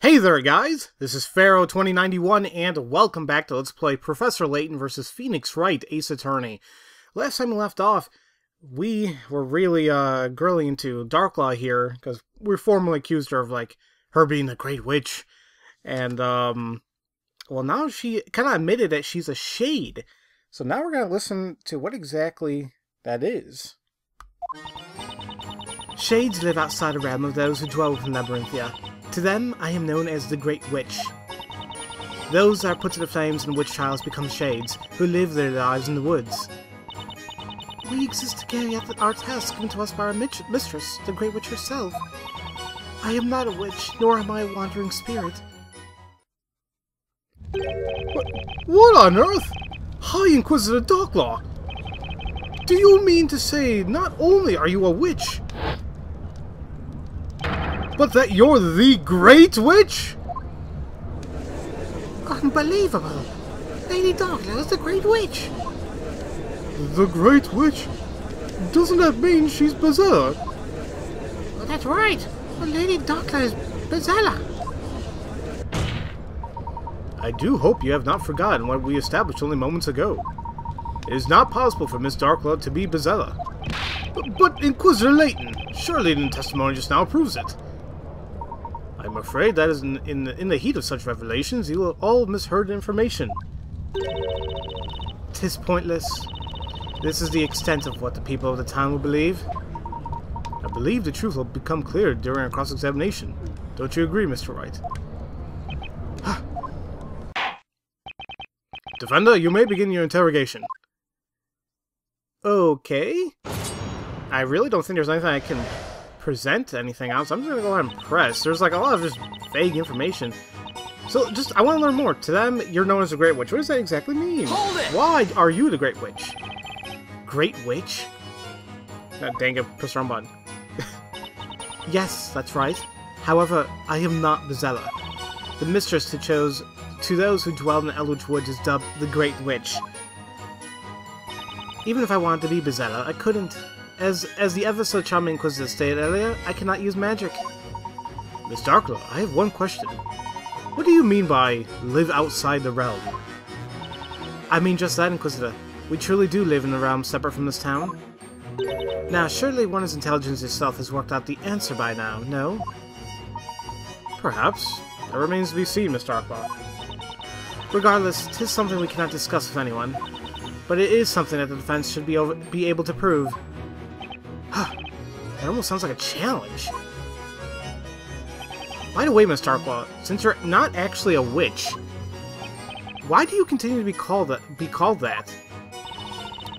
Hey there guys, this is Pharaoh2091 and welcome back to Let's Play Professor Layton vs. Phoenix Wright, Ace Attorney. Last time we left off, we were really grilling into Darklaw here, because we formally accused her of, her being a great witch. And, well now she kind of admitted that she's a shade. So now we're going to listen to what exactly that is. Shades live outside the realm of those who dwell within Labyrinthia. To them, I am known as the Great Witch. Those that are put to the flames in witch trials become shades, who live their lives in the woods. We exist to carry out our task given to us by our mistress, the Great Witch herself. I am not a witch, nor am I a wandering spirit. What on earth? High Inquisitor Darklaw! Do you mean to say not only are you a witch, but that you're the Great Witch? Unbelievable! Lady Darklaw is the Great Witch! The Great Witch? Doesn't that mean she's Bezella? Well, that's right! But Lady Darklaw is Bezella! I do hope you have not forgotten what we established only moments ago. It is not possible for Miss Darklaw to be Bezella. But Inquisitor Layton, surely the testimony just now proves it. I'm afraid that is in the heat of such revelations, you will all have misheard information. 'Tis pointless. This is the extent of what the people of the town will believe. I believe the truth will become clear during our cross-examination. Don't you agree, Mr. Wright? Defender, you may begin your interrogation. Okay. I really don't think there's anything I can present anything else. I'm just gonna go ahead and press. There's like a lot of just vague information. So I want to learn more. To them, you're known as the Great Witch. What does that exactly mean? Hold it! Why are you the Great Witch? Great Witch? God dang it, press the wrong button. Yes, that's right. However, I am not Bezella. The mistress who chose to those who dwell in the Eldritch Woods is dubbed the Great Witch. Even if I wanted to be Bezella, I couldn't. As the ever so charming Inquisitor stated earlier, I cannot use magic. Miss Darklaw, I have one question. What do you mean by live outside the realm? I mean just that, Inquisitor. We truly do live in a realm separate from this town. Now, surely one as intelligent as yourself has worked out the answer by now, no? Perhaps. That remains to be seen, Miss Darklaw. Regardless, 'tis something we cannot discuss with anyone. But it is something that the defense should be able to prove. That almost sounds like a challenge. By the way, Miss Darklaw, since you're not actually a witch, why do you continue to be called that?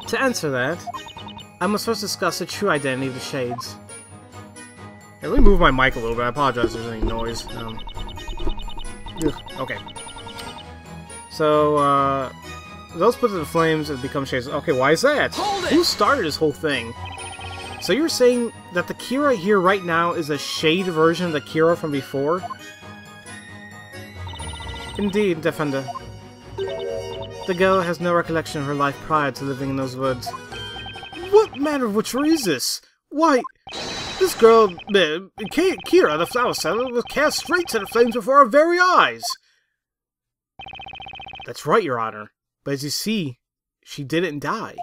To answer that, I must first discuss the true identity of the Shades. Hey, let me move my mic a little bit. I apologize if there's any noise. Okay. So, those put to the flames and become Shades. Okay, why is that? Who started this whole thing? So you're saying that the Kira here right now is a shade version of the Kira from before? Indeed, Defender. The girl has no recollection of her life prior to living in those woods. What manner of witchery is this? Why, this girl, Kira, the flower seller, was cast straight to the flames before our very eyes! That's right, Your Honor. But as you see, she didn't die.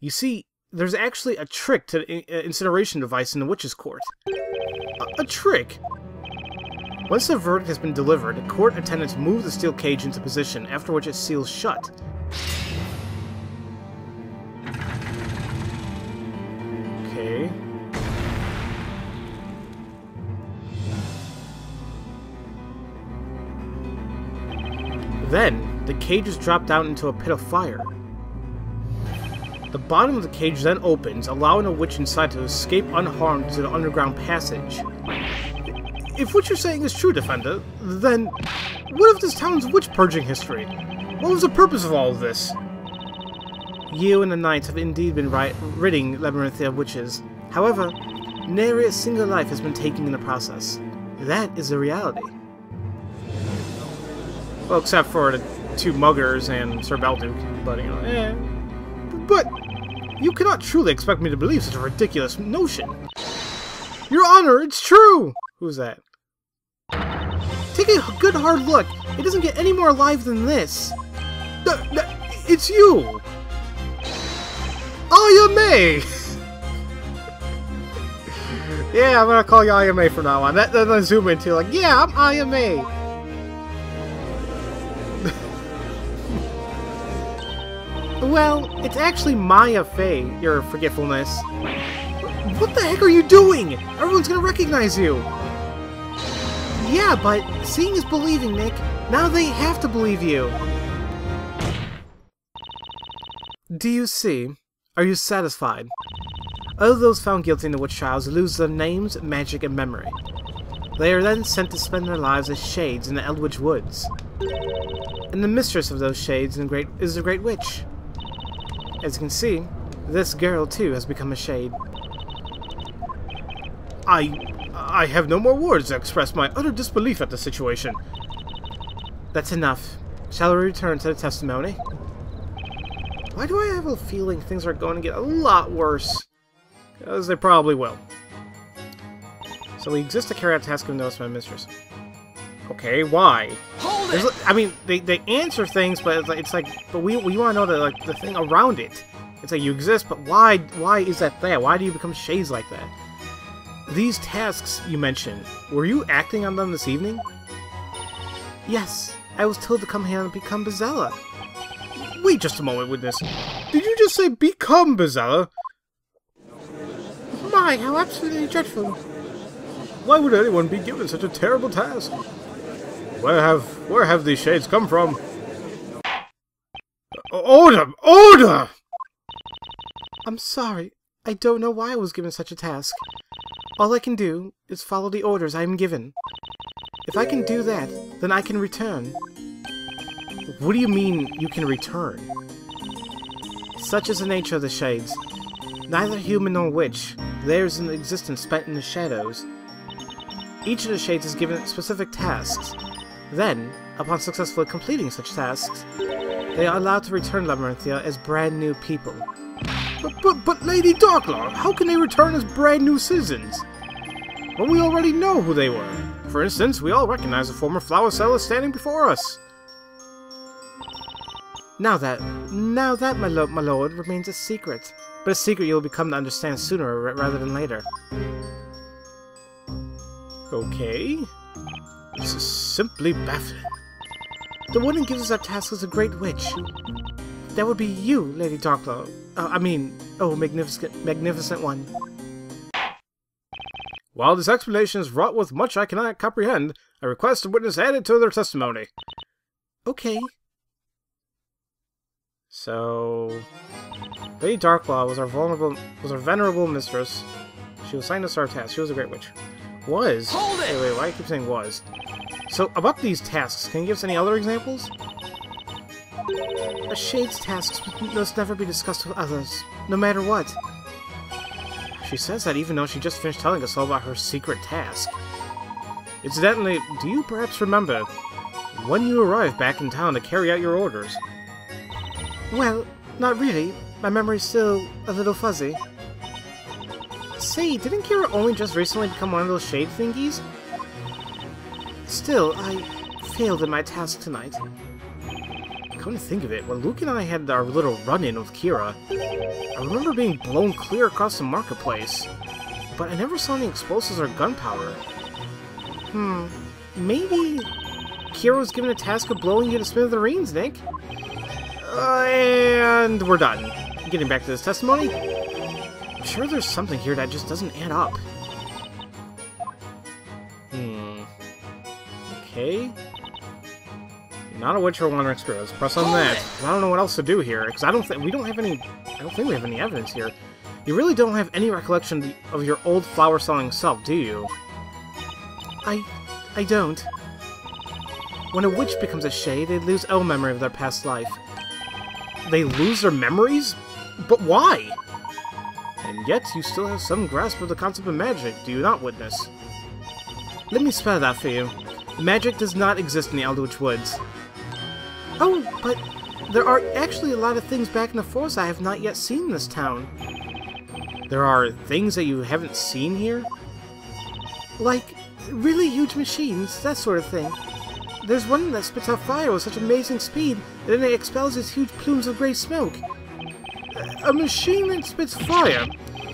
You see, there's actually a trick to the incineration device in the Witch's Court. A trick? Once the verdict has been delivered, court attendants move the steel cage into position, after which it seals shut. Okay. Then, the cage is dropped down into a pit of fire. The bottom of the cage then opens, allowing a witch inside to escape unharmed to the underground passage. If what you're saying is true, Defender, then what of this town's witch-purging history? What was the purpose of all of this? You and the Knights have indeed been ridding Labyrinthia of witches. However, nary a single life has been taken in the process. That is the reality. Well, except for the two muggers and Sir Balduke, but you know, But you cannot truly expect me to believe such a ridiculous notion. Your Honor, it's true! Who's that? Take a good hard look. It doesn't get any more alive than this. It's you! Ayame! Yeah, I'm gonna call you Ayame from now on. Then I zoom into like, yeah, I'm Ayame. Well, it's actually Maya Fey, your forgetfulness. What the heck are you doing? Everyone's gonna recognize you. Yeah, but seeing is believing, Nick. Now they have to believe you. Do you see? Are you satisfied? All those found guilty in the witch trials lose their names, magic, and memory. They are then sent to spend their lives as shades in the Eldritch Woods. And the mistress of those shades is the Great Witch. As you can see, this girl too has become a shade. I have no more words to express my utter disbelief at the situation. That's enough. Shall we return to the testimony? Why do I have a feeling things are going to get a lot worse? Because they probably will. So we exist to carry out a task of notice my mistress. Okay, why? Hold it! I mean, they answer things, but but we want to know the thing around it. It's like you exist, but why is that there? Why do you become shades like that? These tasks you mentioned, were you acting on them this evening? Yes, I was told to come here and become Bezella. Wait just a moment, witness. Did you just say become Bezella? My, how absolutely dreadful. Why would anyone be given such a terrible task? Where have these shades come from? Order! Order! I'm sorry. I don't know why I was given such a task. All I can do is follow the orders I am given. If I can do that, then I can return. What do you mean, you can return? Such is the nature of the shades. Neither human nor witch. Theirs is an existence spent in the shadows. Each of the shades is given specific tasks. Then, upon successfully completing such tasks, they are allowed to return Labyrinthia as brand new people. But Lady Darklaw, how can they return as brand new citizens? Well, we already know who they were. For instance, we all recognize the former flower seller standing before us. Now that, my lord, remains a secret. But a secret you'll become to understand sooner rather than later. Okay. This is simply baffling. The one who gives us that task is a great witch. That would be you, Lady Darklaw. Magnificent one. While this explanation is wrought with much I cannot comprehend, I request a witness added to their testimony. Okay. So, Lady Darklaw was our venerable mistress. She was assigned us our task. She was a great witch. Was? Hold it! Wait, why do I keep saying was? So, about these tasks, can you give us any other examples? A shade's tasks must never be discussed with others, no matter what. She says that even though she just finished telling us all about her secret task. Incidentally, do you perhaps remember when you arrived back in town to carry out your orders? Well, not really. My memory's still a little fuzzy. Say, didn't Kira only just recently become one of those shade thingies? Still, I failed in my task tonight. Come to think of it, when Luke and I had our little run-in with Kira, I remember being blown clear across the marketplace, but I never saw any explosives or gunpowder. Maybe Kira was given a task of blowing you to smithereens, Nick? And we're done. Getting back to this testimony, I'm sure there's something here that just doesn't add up. Okay. Not a witch or wandering spirits. Press on that. I don't know what else to do here, because I don't think we have any evidence here. You really don't have any recollection of your old flower-selling self, do you? I don't. When a witch becomes a shade, they lose all memory of their past life. They lose their memories? But why? And yet, you still have some grasp of the concept of magic, do you not, witness? Let me spell that for you. Magic does not exist in the Eldritch Woods. Oh, but there are actually a lot of things back in the forest I have not yet seen in this town. There are things that you haven't seen here? Like, really, huge machines, that sort of thing. There's one that spits out fire with such amazing speed, and then it expels its huge plumes of grey smoke. A machine that spits fire?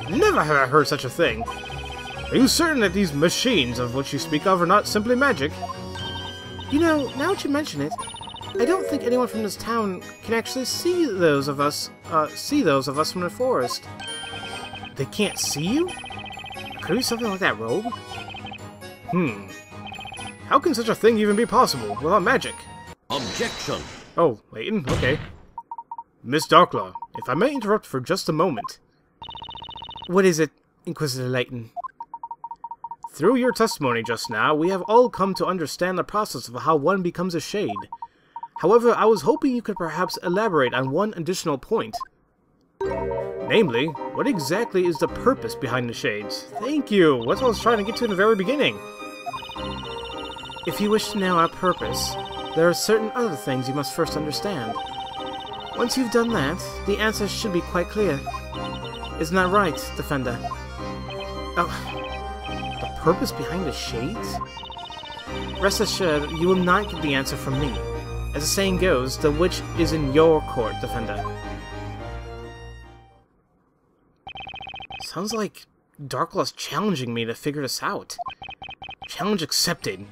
Never have I heard such a thing. Are you certain that these machines of which you speak of are not simply magic? You know, now that you mention it, I don't think anyone from this town can actually see those of us from the forest. They can't see you? Could it be something like that robe? How can such a thing even be possible without magic? Objection! Oh, Layton, okay. Miss Darklaw, if I may interrupt for just a moment. What is it, Inquisitor Layton? Through your testimony just now, we have all come to understand the process of how one becomes a shade. However, I was hoping you could perhaps elaborate on one additional point. Namely, what exactly is the purpose behind the shades? Thank you! That's what I was trying to get to in the very beginning. If you wish to know our purpose, there are certain other things you must first understand. Once you've done that, the answer should be quite clear. Isn't that right, Defender? Oh, the purpose behind the shades? Rest assured, you will not get the answer from me. As the saying goes, the witch is in your court, Defender. Sounds like Darklaw's challenging me to figure this out. Challenge accepted.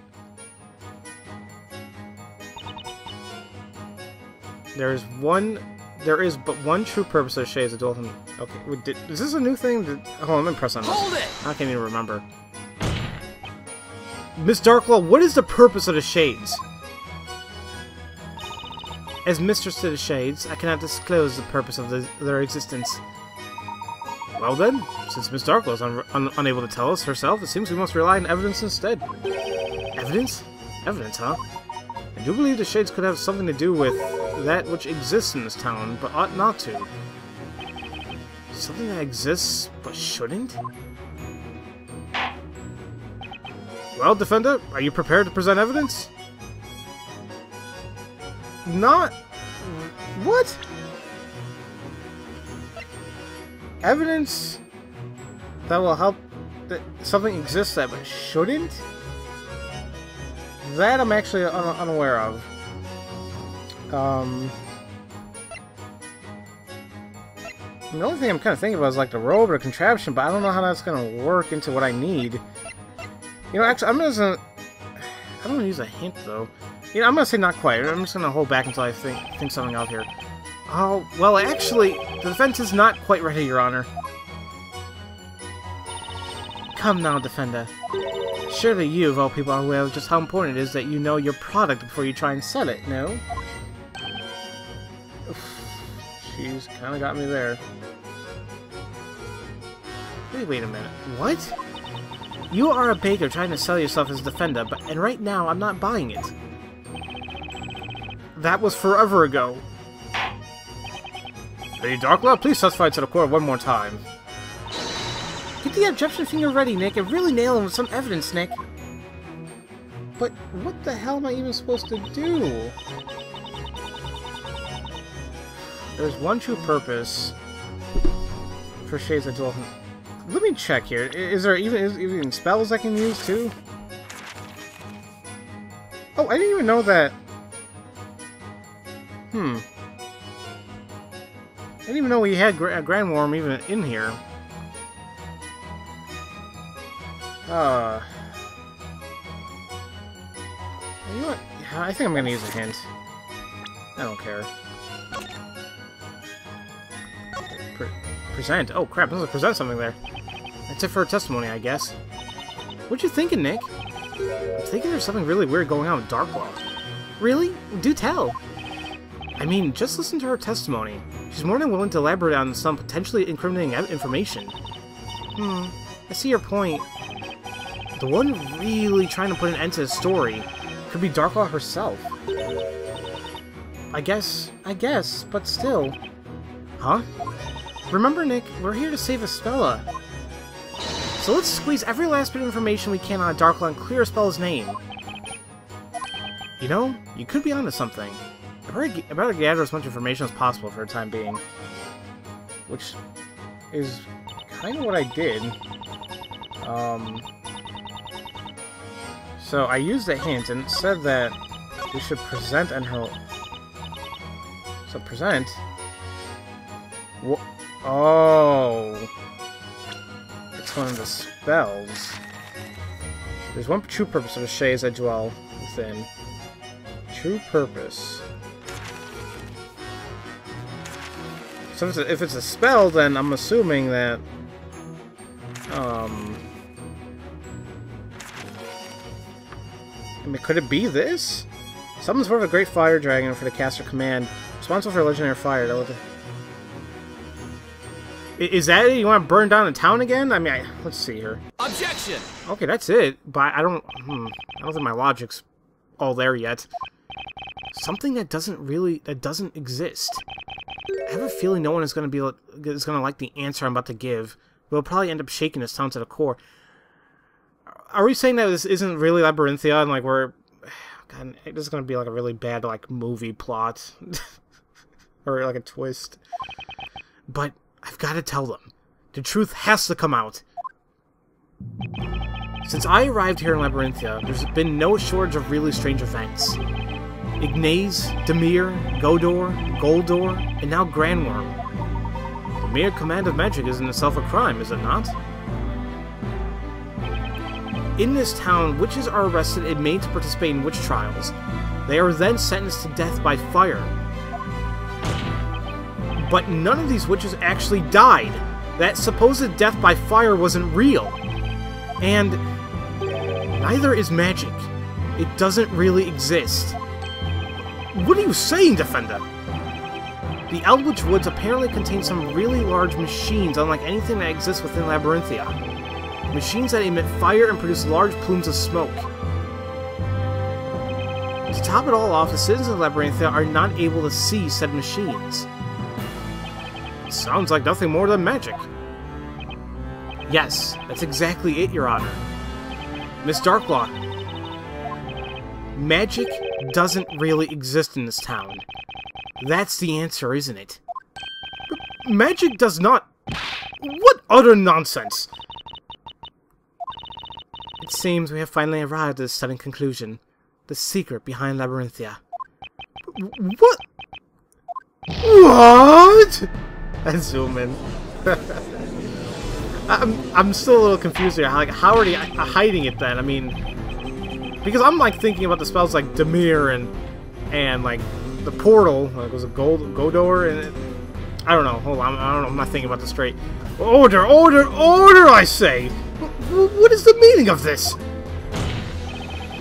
There is but one true purpose of the shades of Dolphin. Okay, is this a new thing? Hold on, let me press on this. Hold it! I can't even remember. Miss Darklaw, what is the purpose of the shades? As mistress to the shades, I cannot disclose the purpose of their existence. Well then, since Miss Darklaw is unable to tell us herself, it seems we must rely on evidence instead. Evidence? Evidence, huh? I do believe the shades could have something to do with that which exists in this town, but ought not to. Something that exists, but shouldn't? Well, Defender, are you prepared to present evidence? Not... What? Evidence that will help that something exists that but shouldn't? That I'm actually unaware of. The only thing I'm kind of thinking about is like the robe or contraption, but I don't know how that's going to work into what I need. You know, actually, I'm gonna use a hint though. You know, I'm gonna say not quite. I'm just gonna hold back until I think something out here. Oh, well, actually, the defense is not quite ready, Your Honor. Come now, Defender. Surely you, of all people, are aware of just how important it is that you know your product before you try and sell it, no? Oof, she's kind of got me there. Wait a minute. What? You are a baker trying to sell yourself as a Defender, and right now I'm not buying it. That was forever ago. Lady Darklaw, please testify to the court one more time. Get the objection finger ready, Nick, and really nail him with some evidence, Nick. But what the hell am I even supposed to do? There's one true purpose for shades of Dolphin. Let me check here. Is there even spells I can use too? Oh, I didn't even know that. I didn't even know we had a Grand Worm even in here. You know what? I think I'm gonna use a hint. I don't care. Present. Oh crap, let's present something there. That's it for a testimony, I guess. What you thinking, Nick? I'm thinking there's something really weird going on with Darklaw. Really? Do tell. I mean, just listen to her testimony. She's more than willing to elaborate on some potentially incriminating information. I see your point. The one really trying to put an end to the story could be Darklaw herself. I guess, but still. Huh? Remember, Nick, we're here to save Espella. So let's squeeze every last bit of information we can out of Darklaw and clear Espella's name. You know, you could be onto something. I better gather as much information as possible for the time being. Which is kind of what I did. So I used a hint and it said that we should present and hope. So present? Oh. It's one of the spells. There's one true purpose of the shades I dwell within. True purpose. So if it's a spell, then I'm assuming that... I mean, could it be this? Summons forth a great fire dragon for the caster command. Responsible for legendary fire. Is that it? You want to burn down the town again? I mean, let's see here. Objection! Okay, that's it. But I don't think my logic's all there yet. Something that doesn't exist. I have a feeling no one is going to like the answer I'm about to give. We'll probably end up shaking this town to the core. Are we saying that this isn't really Labyrinthia and like we're... God, this is going to be like a really bad like movie plot. Or like a twist. But I've got to tell them. The truth has to come out. Since I arrived here in Labyrinthia, there's been no shortage of really strange events. Ignace, Demir, Godor, Goldor, and now Grandworm. The mere command of magic is in itself a crime, is it not? In this town, witches are arrested and made to participate in witch trials. They are then sentenced to death by fire. But none of these witches actually died. That supposed death by fire wasn't real. And neither is magic. It doesn't really exist. What are you saying, Defender? The Eldritch Woods apparently contain some really large machines unlike anything that exists within Labyrinthia. Machines that emit fire and produce large plumes of smoke. To top it all off, the citizens of Labyrinthia are not able to see said machines. It sounds like nothing more than magic. Yes, that's exactly it, Your Honor. Miss Darklaw, magic doesn't really exist in this town. That's the answer, isn't it? But magic does not... What utter nonsense! It seems we have finally arrived at a stunning conclusion. The secret behind Labyrinthia. What? What? I zoom in. I'm still a little confused here. Like, how are they hiding it then? I mean, because I'm like thinking about the spells like Demir and like the portal. Like, was it Godor? And I don't know. Hold on. I don't know. I'm not thinking about this straight. Order, order, order! I say. What is the meaning of this?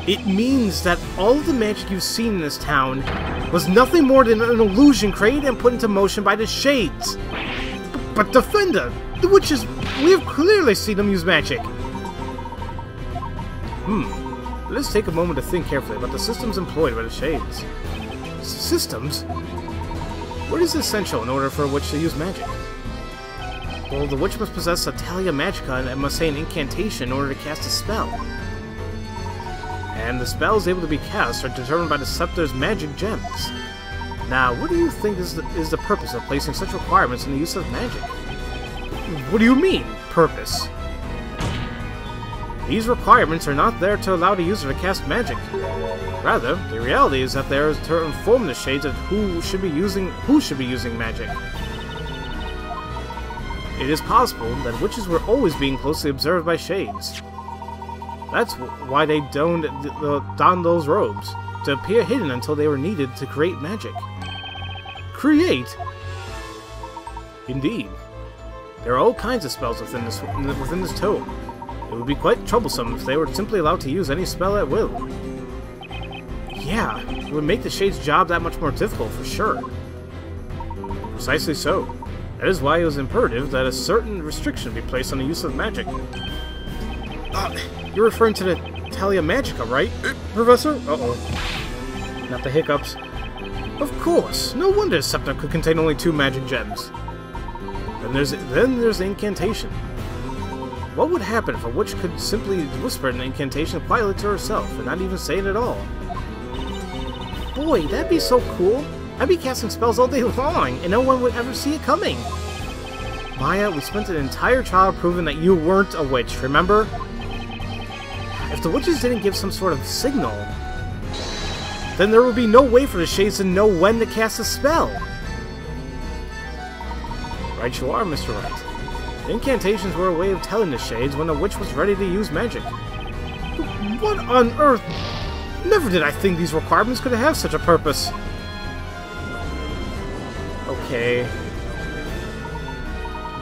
It means that all of the magic you've seen in this town was nothing more than an illusion created and put into motion by the Shades. But Defender, the witches, we have clearly seen them use magic. Let's take a moment to think carefully about the systems employed by the Shades. Systems? What is essential in order for a witch to use magic? Well, the witch must possess a Talia Magica and must say an incantation in order to cast a spell. And the spells able to be cast are determined by the scepter's magic gems. Now, what do you think is the purpose of placing such requirements in the use of magic? What do you mean, purpose? These requirements are not there to allow the user to cast magic. Rather, the reality is that they are to inform the Shades of who should be using magic. It is possible that witches were always being closely observed by Shades. That's why they donned those robes, to appear hidden until they were needed to create magic. Create? Indeed. There are all kinds of spells within this tome. It would be quite troublesome if they were simply allowed to use any spell at will. Yeah, it would make the Shade's job that much more difficult, for sure. Precisely so. That is why it was imperative that a certain restriction be placed on the use of magic. You're referring to the Talia Magica, right, Professor? Uh-oh. Not the hiccups. Of course. No wonder the scepter could contain only 2 magic gems. Then there's the incantation. What would happen if a witch could simply whisper an incantation quietly to herself and not even say it at all? Boy, that'd be so cool. I'd be casting spells all day long, and no one would ever see it coming. Maya, we spent an entire trial proving that you weren't a witch, remember? If the witches didn't give some sort of signal, then there would be no way for the shades to know when to cast a spell. Right you are, Mr. Wright. Incantations were a way of telling the shades when the witch was ready to use magic. What on earth? Never did I think these requirements could have such a purpose. Okay.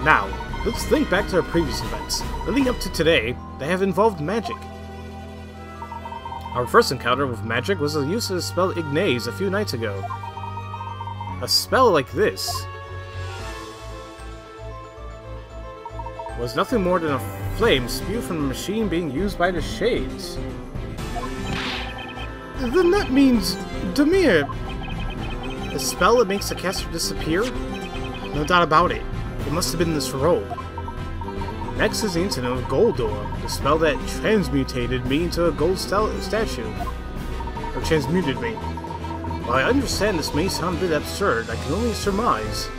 Now, let's think back to our previous events. Leading up to today, they have involved magic. Our first encounter with magic was the use of the spell Ignaze a few nights ago. A spell like this was nothing more than a flame spewed from the machine being used by the shades. Then that means Demir. A spell that makes the caster disappear? No doubt about it. It must have been this robe. Next is the incident of Goldor, the spell that transmutated me into a gold statue. Or transmuted me. While I understand this may sound a bit absurd, I can only surmise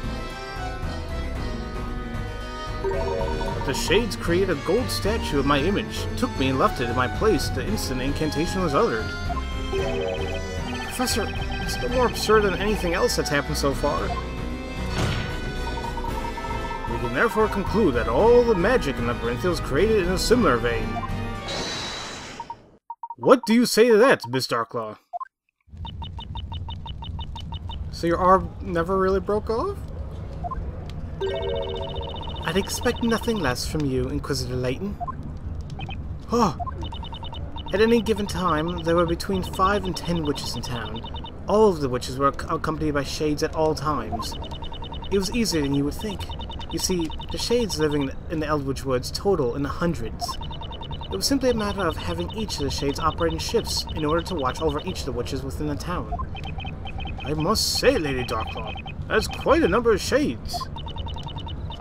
that the shades created a gold statue of my image, took me and left it in my place the instant the incantation was uttered. Professor, it's no more absurd than anything else that's happened so far. We can therefore conclude that all the magic in Labyrinthia was created in a similar vein. What do you say to that, Miss Darklaw? So your arm never really broke off? I'd expect nothing less from you, Inquisitor Layton. Oh! At any given time, there were between 5 and 10 witches in town. All of the witches were accompanied by shades at all times. It was easier than you would think. You see, the shades living in the Eldritch Woods total in the hundreds. It was simply a matter of having each of the shades operate in shifts in order to watch over each of the witches within the town. I must say, Lady Darklaw, that's quite a number of shades.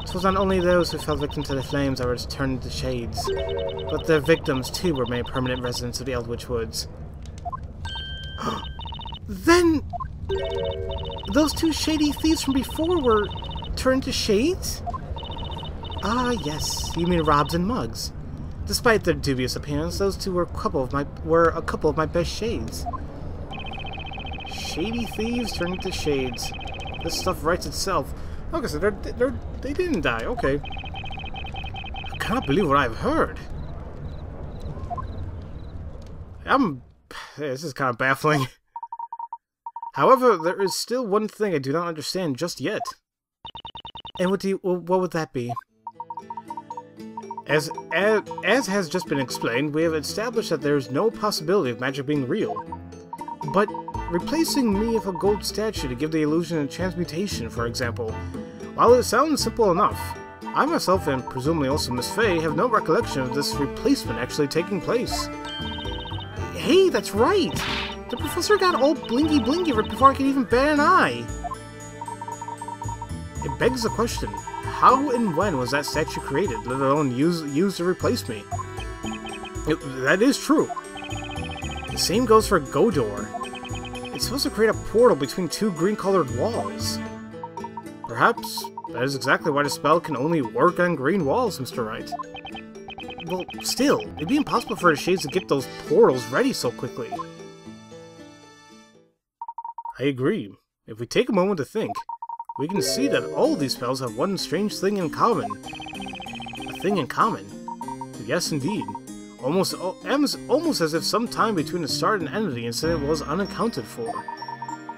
It was not only those who fell victim to the flames that were turned into shades, but their victims too were made permanent residents of the Eldritch Woods. Then, those two shady thieves from before were turned to shades? Ah, yes, you mean Robs and Muggs. Despite their dubious appearance, those two were a couple of my best shades. Shady thieves turned into shades. This stuff writes itself. Okay, so they didn't die. Okay. I cannot believe what I've heard. This is kind of baffling. However, there is still one thing I do not understand just yet. And what would that be? As has just been explained, we have established that there is no possibility of magic being real. But replacing me with a gold statue to give the illusion of transmutation, for example, while it sounds simple enough, I myself, and presumably also Miss Fey, have no recollection of this replacement actually taking place. Hey, that's right! The professor got all blingy right before I could even bat an eye! It begs the question, how and when was that statue created, let alone used to replace me? That is true. The same goes for Godor. It's supposed to create a portal between two green-colored walls. Perhaps that is exactly why the spell can only work on green walls, Mr. Wright. Well, still, it'd be impossible for the shades to get those portals ready so quickly. I agree. If we take a moment to think, we can see that all these spells have one strange thing in common. A thing in common? Yes, indeed. Almost as if some time between the start and end of the incident was unaccounted for.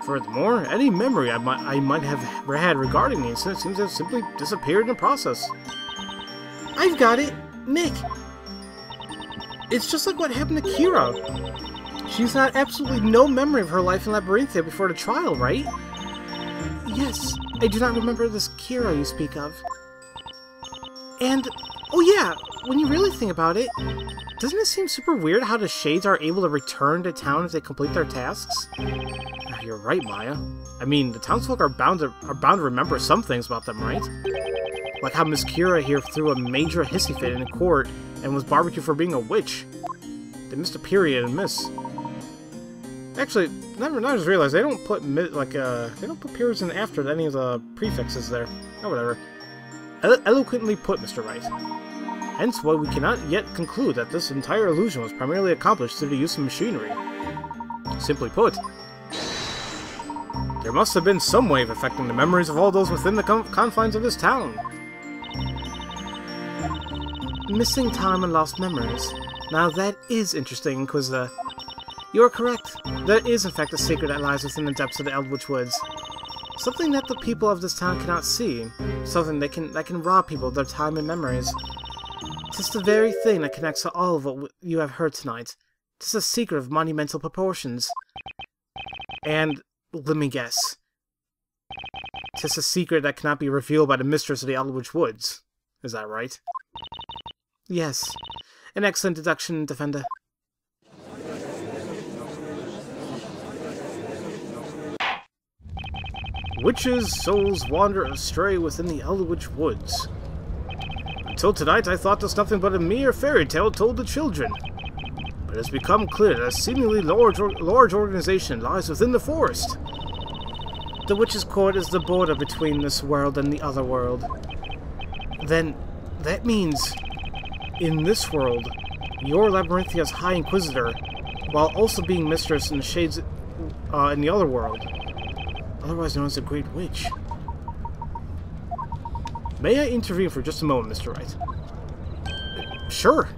Furthermore, any memory I might have had regarding the incident seems to have simply disappeared in the process. I've got it! Nick! It's just like what happened to Kira. She's had absolutely no memory of her life in Labyrinthia before the trial, right? Yes, I do not remember this Kira you speak of. And, oh yeah, when you really think about it, doesn't it seem super weird how the shades are able to return to town if they complete their tasks? You're right, Maya. I mean, the townsfolk are bound to remember some things about them, right? Like how Miss Kira here threw a major hissy fit in court and was barbecued for being a witch. They missed a period and miss. Actually, I just realized they don't put they don't put periods in after any of the prefixes there. Oh, whatever. Eloquently put, Mr. Wright. Hence why we cannot yet conclude that this entire illusion was primarily accomplished through the use of machinery. Simply put, there must have been some way of affecting the memories of all those within the confines of this town. Missing time and lost memories. Now that is interesting, Inquisitor. You are correct. There is in fact a secret that lies within the depths of the Eldritch Woods. Something that the people of this town cannot see. Something that can rob people of their time and memories. Tis the very thing that connects to all of what you have heard tonight. Tis a secret of monumental proportions. And, let me guess, tis a secret that cannot be revealed by the mistress of the Eldritch Woods. Is that right? Yes. An excellent deduction, Defender. Witches' souls wander astray within the Eldritch Woods. Until tonight, I thought this nothing but a mere fairy tale told to children. But it has become clear that a seemingly large organization lies within the forest. The Witch's Court is the border between this world and the other world. Then, that means, in this world, you're Labyrinthia's High Inquisitor, while also being mistress in the shades in the other world, otherwise known as the Great Witch. May I intervene for just a moment, Mr. Wright? Sure.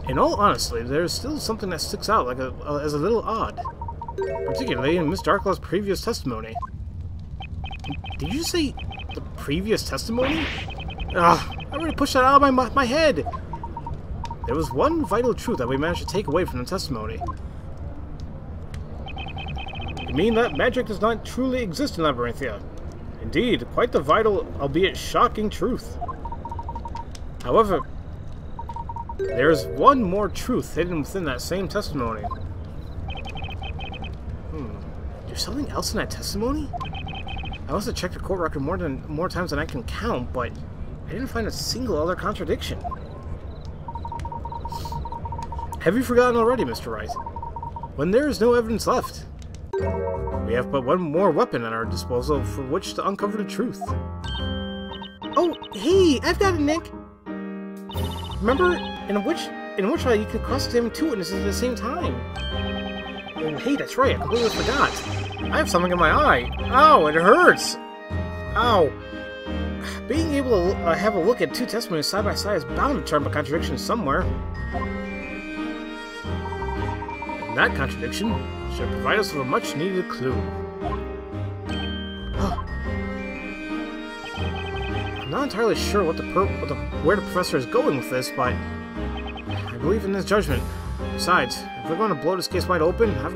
In all honesty, there's still something that sticks out as a little odd, particularly in Miss Darklaw's previous testimony. Did you say the previous testimony? Ugh, I already pushed that out of my head! There was one vital truth that we managed to take away from the testimony. You mean that magic does not truly exist in Labyrinthia? Indeed, quite the vital, albeit shocking truth. However, there's one more truth hidden within that same testimony. There's something else in that testimony? I must have checked the court record more times than I can count, but I didn't find a single other contradiction. Have you forgotten already, Mr. Wright? When there is no evidence left, we have but one more weapon at our disposal for which to uncover the truth. Oh, hey, I've got it, Nick! Remember, in a witch trial you could cross-examine two witnesses at the same time. Oh, hey, that's right, I completely forgot. I have something in my eye. Ow, it hurts! Ow. Being able to have a look at two testimonies side by side is bound to turn up a contradiction somewhere. And that contradiction should provide us with a much-needed clue. I'm not entirely sure where the professor is going with this, but I believe in his judgment. Besides, if we're going to blow this case wide open, it's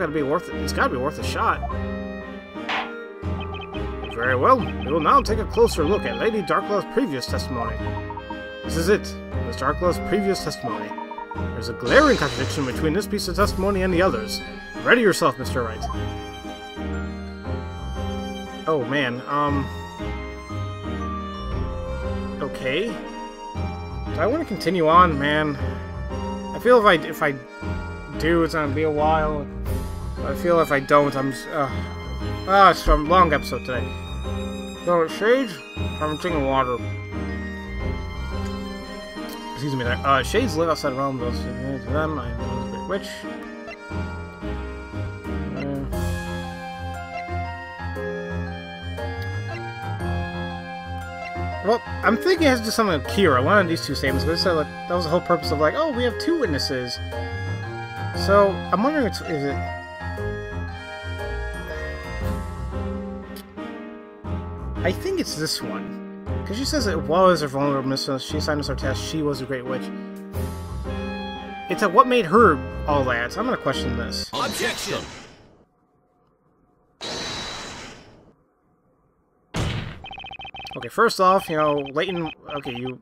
got to be worth a shot. Very well. We will now take a closer look at Lady Darklaw's previous testimony. This is it, Miss Darklaw's previous testimony. There's a glaring contradiction between this piece of testimony and the others. Ready yourself, Mr. Wright. Oh, man, okay. Do I want to continue on, man? I feel if I do, it's gonna be a while. I feel if I don't, it's a long episode today. So, Shades, I'm drinking water. Excuse me there. Shades live outside the realm of them. I know the Great Witch. Well, I'm thinking it has to do something with Kira, one of these two statements, but so, like, that was the whole purpose of, like, oh, we have two witnesses. So, I'm wondering is it... I think it's this one. Because she says it was a vulnerable mistress, she signed us our test, she was a Great Witch. It's what made her all that, so I'm gonna question this. Objection! Okay, first off, you know, Layton, okay, you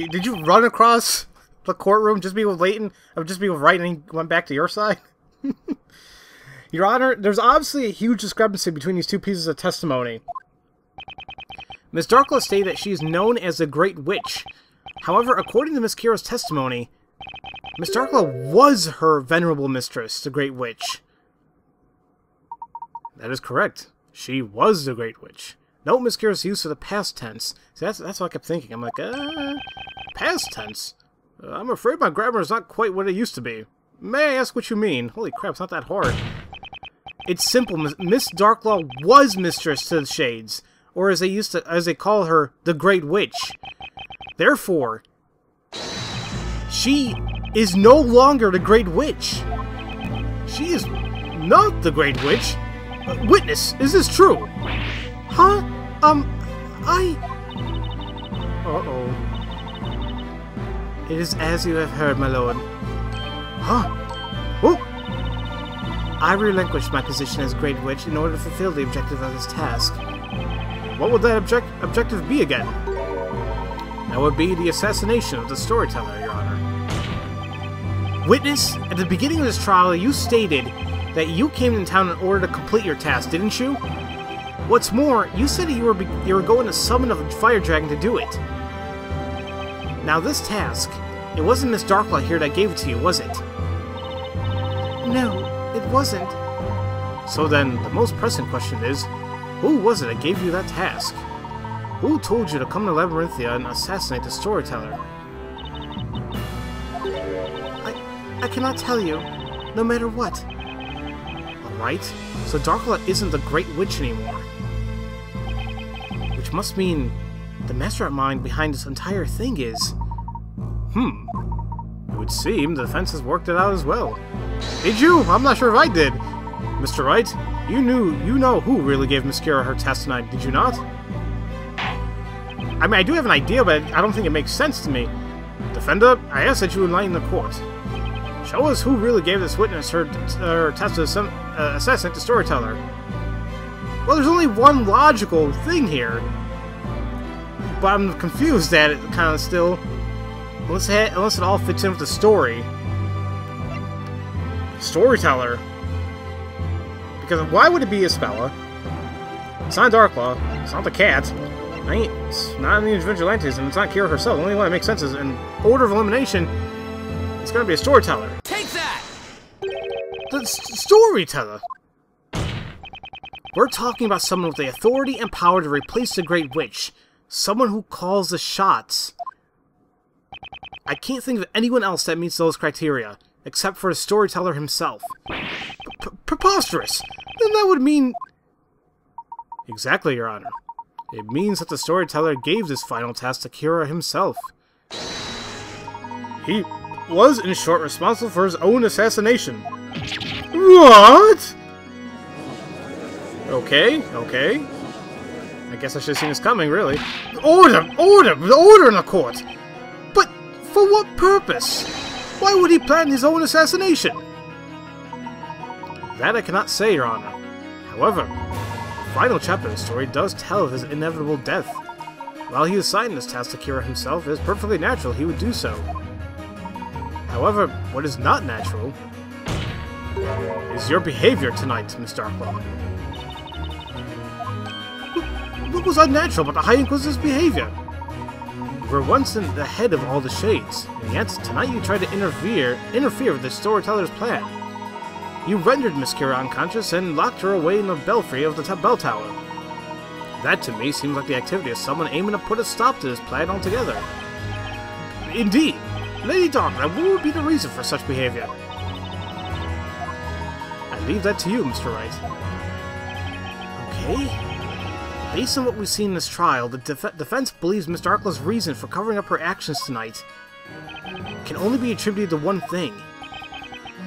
did you run across the courtroom just be with Layton, or just be with Wright and he went back to your side? Your Honor, there's obviously a huge discrepancy between these two pieces of testimony. Miss Darklaw stated that she is known as the Great Witch. However, according to Miss Kira's testimony, Miss Darklaw was her venerable mistress, the Great Witch. That is correct. She was the Great Witch. Note Miss Kira's use of the past tense. See, that's what I kept thinking. I'm like, past tense? I'm afraid my grammar is not quite what it used to be. May I ask what you mean? Holy crap, it's not that hard. It's simple. Miss Darklaw was mistress to the Shades, or as they call her, the Great Witch. Therefore, she is no longer the Great Witch. She is not the Great Witch. Witness, is this true? Huh? Uh-oh. It is as you have heard, my lord. Huh? Oh! I relinquished my position as Great Witch in order to fulfill the objective of this task. What would that objective be again? That would be the assassination of the storyteller, Your Honor. Witness, at the beginning of this trial, you stated that you came in town in order to complete your task, didn't you? What's more, you said that you were going to summon a fire dragon to do it. Now this task, it wasn't Miss Darklaw here that gave it to you, was it? No, it wasn't. So then, the most pressing question is, who was it that gave you that task? Who told you to come to Labyrinthia and assassinate the storyteller? I cannot tell you, no matter what. Alright, so Darklaw isn't the Great Witch anymore. Which must mean the mastermind behind this entire thing is... It would seem the defense has worked it out as well. Did you? I'm not sure if I did. Mr. Wright, you know who really gave Miss Kira her test tonight, did you not? I mean, I do have an idea, but I don't think it makes sense to me. Defender, I ask that you enlighten the court. Show us who really gave this witness her test to assassinate the storyteller. Well, there's only one logical thing here. But I'm confused at it, kind of still. Unless it all fits in with the story. Storyteller. Because why would it be Isabella? It's not Darklaw. It's not the cat. It's not any vigilantes, and it's not Kira herself. The only one that makes sense is in order of elimination. It's gonna be a storyteller. Take that! The storyteller. We're talking about someone with the authority and power to replace the Great Witch. Someone who calls the shots. I can't think of anyone else that meets those criteria, except for the storyteller himself. Preposterous! Then that would mean... Exactly, Your Honor. It means that the storyteller gave this final task to Kira himself. He was, in short, responsible for his own assassination. What? Okay. I guess I should have seen this coming, really. Order in the court! But for what purpose? Why would he plan his own assassination? That I cannot say, Your Honor. However, the final chapter of the story does tell of his inevitable death. While he assigned this task to Kira himself, it is perfectly natural he would do so. However, what is not natural is your behavior tonight, Miss Darklaw. What was unnatural about the High Inquisitor's behavior? You were once in the head of all the Shades, and yet tonight you tried to interfere with the storyteller's plan. You rendered Miss Kira unconscious and locked her away in the belfry of the bell tower. That to me seems like the activity of someone aiming to put a stop to this plan altogether. Indeed, Lady Darklaw, what would be the reason for such behavior? I leave that to you, Mr. Wright. Okay. Based on what we've seen in this trial, the defense believes Miss Darklaw's reason for covering up her actions tonight can only be attributed to one thing.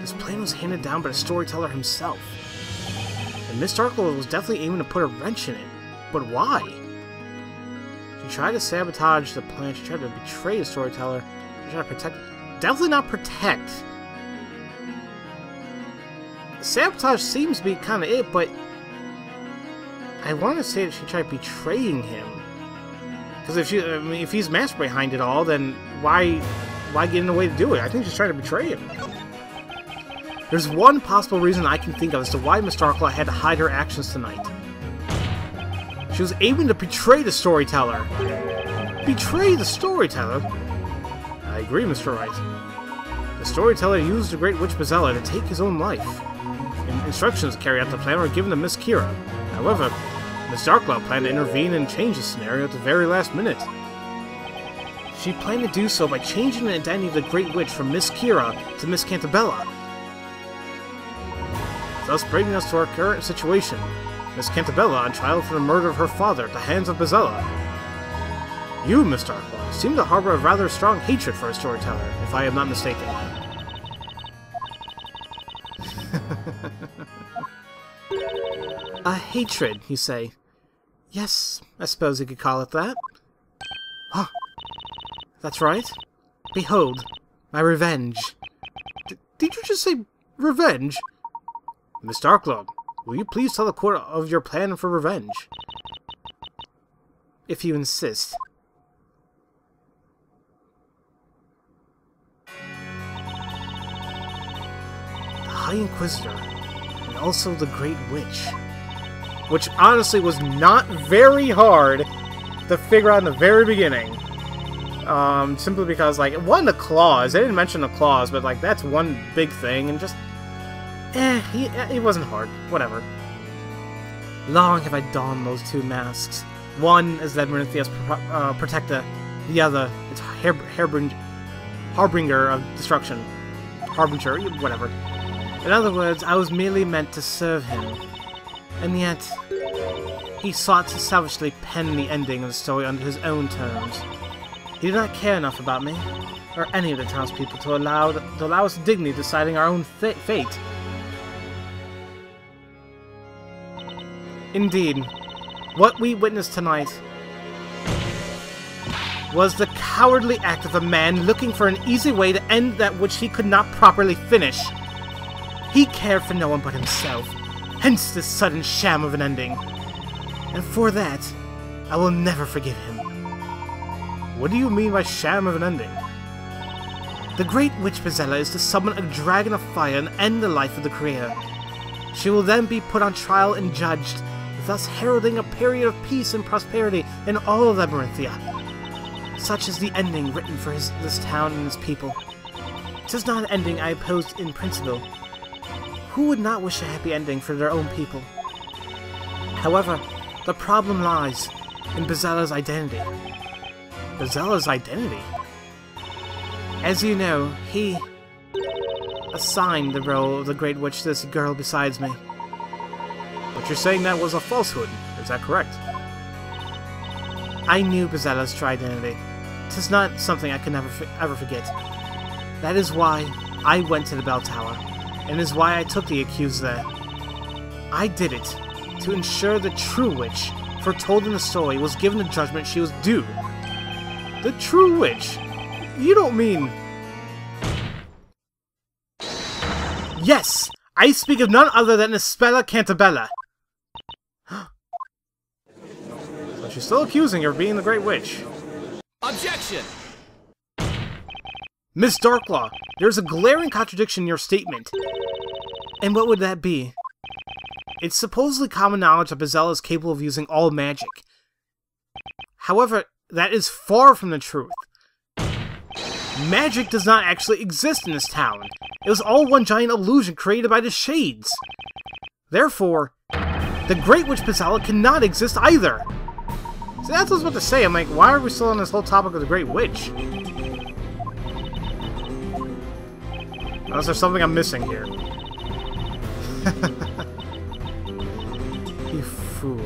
This plan was handed down by the storyteller himself. And Miss Darklaw was definitely aiming to put a wrench in it. But why? She tried to sabotage the plan, she tried to betray the storyteller, she tried to protect... Definitely not protect. Sabotage seems to be kind of it, but... I want to say that she tried betraying him. Because if he's master behind it all, then why get in the way to do it? I think she's trying to betray him. There's one possible reason I can think of as to why Miss Darklaw had to hide her actions tonight. She was aiming to betray the storyteller. Betray the storyteller? I agree, Mr. Wright. The storyteller used the Great Witch Bazella to take his own life. Instructions to carry out the plan were given to Miss Kira. However, Miss Darkcloud planned to intervene and change the scenario at the very last minute. She planned to do so by changing the identity of the Great Witch from Miss Kira to Miss Cantabella, thus bringing us to our current situation. Miss Cantabella on trial for the murder of her father at the hands of Bezella. You, Miss Darkcloud, seem to harbor a rather strong hatred for a storyteller, if I am not mistaken. A hatred, you say? Yes, I suppose you could call it that. Huh. That's right. Behold, my revenge. Did you just say revenge? Miss Darkcloud, will you please tell the court of your plan for revenge? If you insist. The High Inquisitor, and also the Great Witch. Which honestly was not very hard to figure out in the very beginning. Simply because, like, one, the claws. They didn't mention the claws, but, like, that's one big thing, and just... it wasn't hard. Whatever. Long have I donned those two masks. One is Labyrinth's protector, the other, its harbinger of destruction. Harbinger, whatever. In other words, I was merely meant to serve him. And yet, he sought to selfishly pen the ending of the story under his own terms. He did not care enough about me, or any of the townspeople, to allow us dignity deciding our own fate. Indeed, what we witnessed tonight was the cowardly act of a man looking for an easy way to end that which he could not properly finish. He cared for no one but himself, hence this sudden sham of an ending. And for that, I will never forgive him. What do you mean by sham of an ending? The Great Witch Bezella is to summon a dragon of fire and end the life of the creator. She will then be put on trial and judged, thus heralding a period of peace and prosperity in all of Labyrinthia. Such is the ending written for this town and its people. 'Tis not an ending I opposed in principle. Who would not wish a happy ending for their own people? However, the problem lies in Bezella's identity. Bezella's identity? As you know, he assigned the role of the Great Witch to this girl besides me. But you're saying that was a falsehood, is that correct? I knew Bezella's true identity. 'Tis not something I can ever forget. That is why I went to the bell tower, and is why I took the accused there. I did it to ensure the true witch, foretold in the story, was given the judgment she was due. The true witch? You don't mean... Yes! I speak of none other than Espella Cantabella. So she's still accusing her of being the Great Witch. Objection! Miss Darkcloud, there's a glaring contradiction in your statement. And what would that be? It's supposedly common knowledge that Bezella is capable of using all magic. However, that is far from the truth. Magic does not actually exist in this town. It was all one giant illusion created by the Shades. Therefore, the Great Witch Bezella cannot exist either. See, that's what I was about to say. I'm like, why are we still on this whole topic of the Great Witch? Unless there's something I'm missing here. You fool.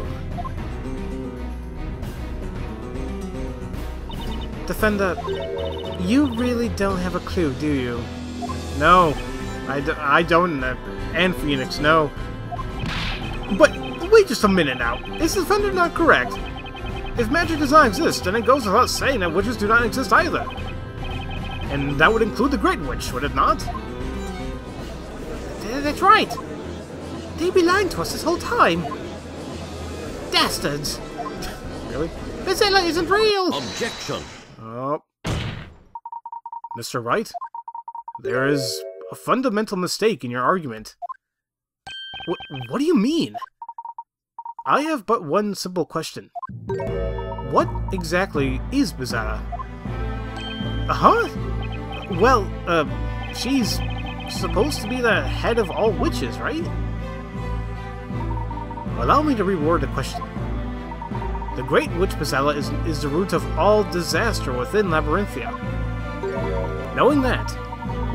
Defender, you really don't have a clue, do you? No, I don't, and Phoenix, no. But, wait just a minute now. Is Defender not correct? If magic does not exist, then it goes without saying that witches do not exist either. And that would include the Great Witch, would it not? That's right! They've been lying to us this whole time! Dastards! Really? Bezella isn't real! Objection! Oh. Mr. Wright? There is a fundamental mistake in your argument. What do you mean? I have but one simple question. What exactly is Bezella? Huh? Well, she's supposed to be the head of all witches, right? Allow me to reword the question. The Great Witch Bezella is the root of all disaster within Labyrinthia. Knowing that,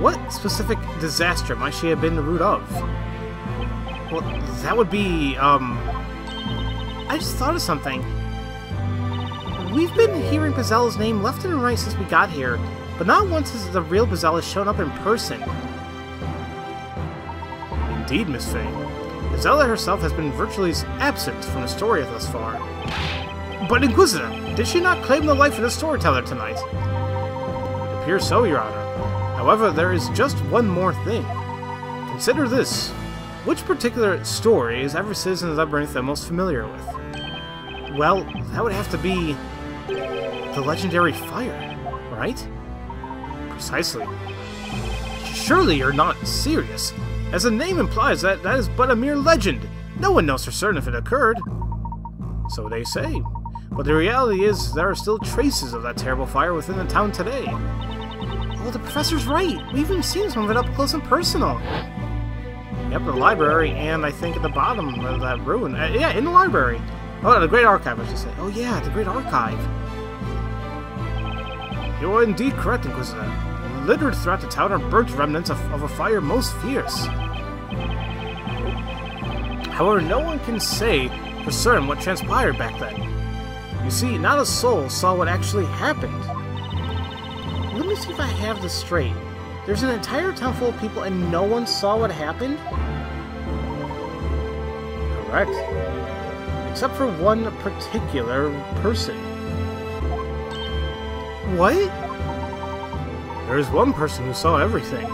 what specific disaster might she have been the root of? Well, that would be, I just thought of something. We've been hearing Bezella's name left and right since we got here, but not once has the real Bezella shown up in person. Indeed, Miss Faye. Bezella herself has been virtually absent from the story thus far. But Inquisitor, did she not claim the life of the storyteller tonight? It appears so, Your Honor. However, there is just one more thing. Consider this. Which particular story is every citizen of Labyrinthia most familiar with? Well, that would have to be the legendary fire, right? Precisely. Surely you're not serious. As the name implies, that is but a mere legend. No one knows for certain if it occurred. So they say. But the reality is, there are still traces of that terrible fire within the town today. Well, the professor's right. We've even seen some of it up close and personal. Yep, the library, and I think at the bottom of that ruin. Yeah, in the library. Oh, the Great Archive, I should say. Oh yeah, the Great Archive. You are indeed correct, Inquisitor. Littered throughout the town are burnt remnants of a fire most fierce. However, no one can say for certain what transpired back then. You see, not a soul saw what actually happened. Let me see if I have this straight. There's an entire town full of people and no one saw what happened? Correct. Except for one particular person. What? There is one person who saw everything.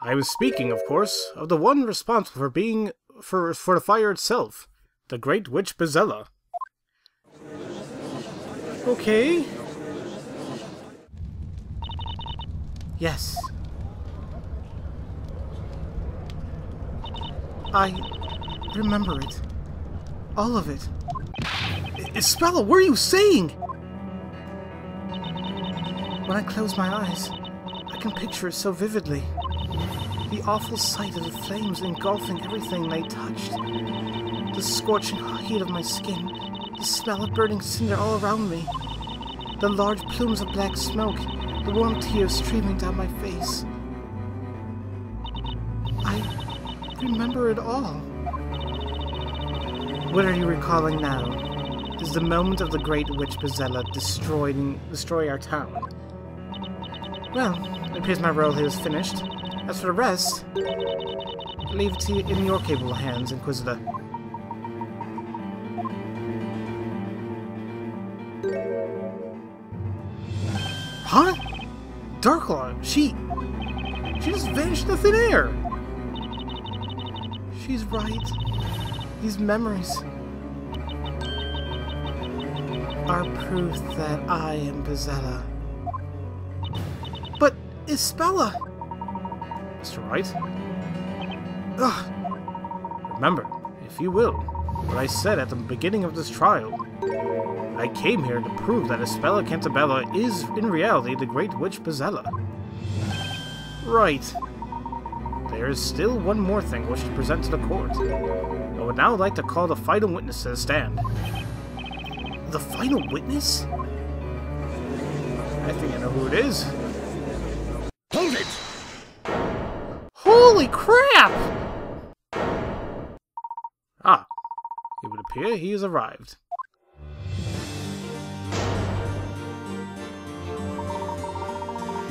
I was speaking, of course, of the one responsible for the fire itself, the Great Witch Bezella. Okay. Yes. I remember it. All of it. Isabella, what are you saying? When I close my eyes, I can picture it so vividly. The awful sight of the flames engulfing everything they touched. The scorching heat of my skin. The smell of burning cinder all around me. The large plumes of black smoke. The warm tears streaming down my face. I remember it all. What are you recalling now? Is the moment of the Great Witch Bezella destroy our town? Well, it appears my role here is finished. As for the rest, I leave it to you in your capable hands, Inquisitor. Huh? Darklaw, she just vanished into thin air! She's right. These memories are proof that I am Bezella. But Isabella! Mr. Wright? Ugh. Remember, if you will, what I said at the beginning of this trial. I came here to prove that Isabella Cantabella is, in reality, the Great Witch Bezella. Right. There is still one more thing which to present to the court. I would now like to call the final witness to the stand. The final witness? I think I know who it is. Hold it! Holy crap! Ah, it would appear he has arrived.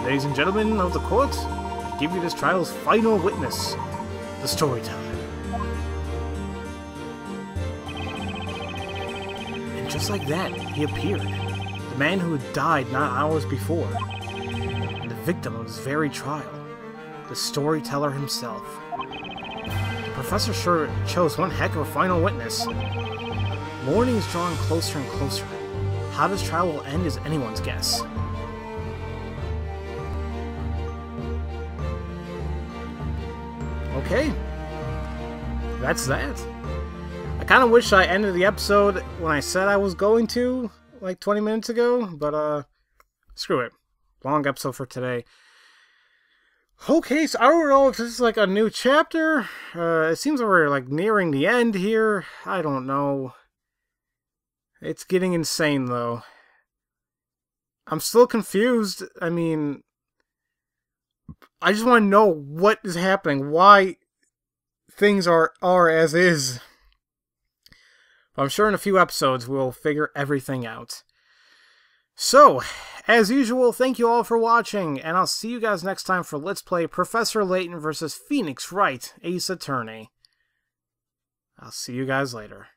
Ladies and gentlemen of the court, I give you this trial's final witness, the storyteller. And just like that, he appeared. The man who had died not hours before. And the victim of this very trial. The storyteller himself. The professor sure chose one heck of a final witness. Morning is drawing closer and closer. How this trial will end is anyone's guess. Okay, that's that. I kind of wish I ended the episode when I said I was going to, like 20 minutes ago, but screw it. Long episode for today. Okay, so I don't know if this is like a new chapter. It seems like we're like nearing the end here. I don't know. It's getting insane, though. I'm still confused. I mean, I just want to know what is happening. Why things are as is. I'm sure in a few episodes we'll figure everything out. So, as usual, thank you all for watching, and I'll see you guys next time for Let's Play Professor Layton vs. Phoenix Wright, Ace Attorney. I'll see you guys later.